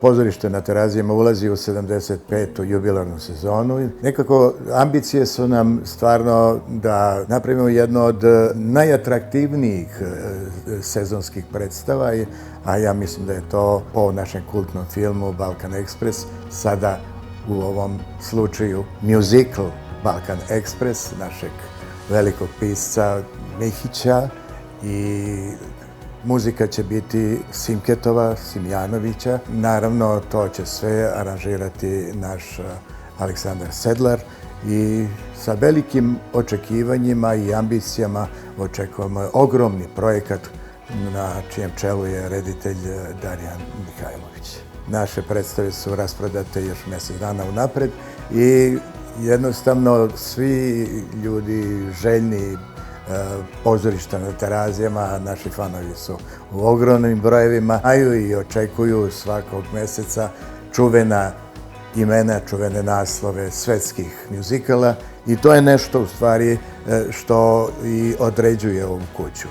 Pozorište na Terazijama ulazi u 75. jubilarnu sezonu. Nekako ambicije su nam stvarno da napravimo jedno od najatraktivnijih sezonskih predstava, a ja mislim da je to po našem kultnom filmu Balkan Express, sada u ovom slučaju musical Balkan Express, našeg velikog pisca Mihića, i muzika će biti Simketova, Simjanovića. Naravno, to će sve aranžirati naš Aleksandar Sedlar i sa velikim očekivanjima i ambicijama očekujemo ogromni projekat na čijem čelu je reditelj Darijan Mihajlović. Naše predstave su rasprodate još mjesec dana unapred i jednostavno svi ljudi željni pozorišta na Terazijama, naši fanovi su u ogromnim brojevima, znaju i očekuju svakog mjeseca čuvena imena, čuvene naslove svetskih mjuzikala i to je nešto u stvari što i određuje ovu kuću.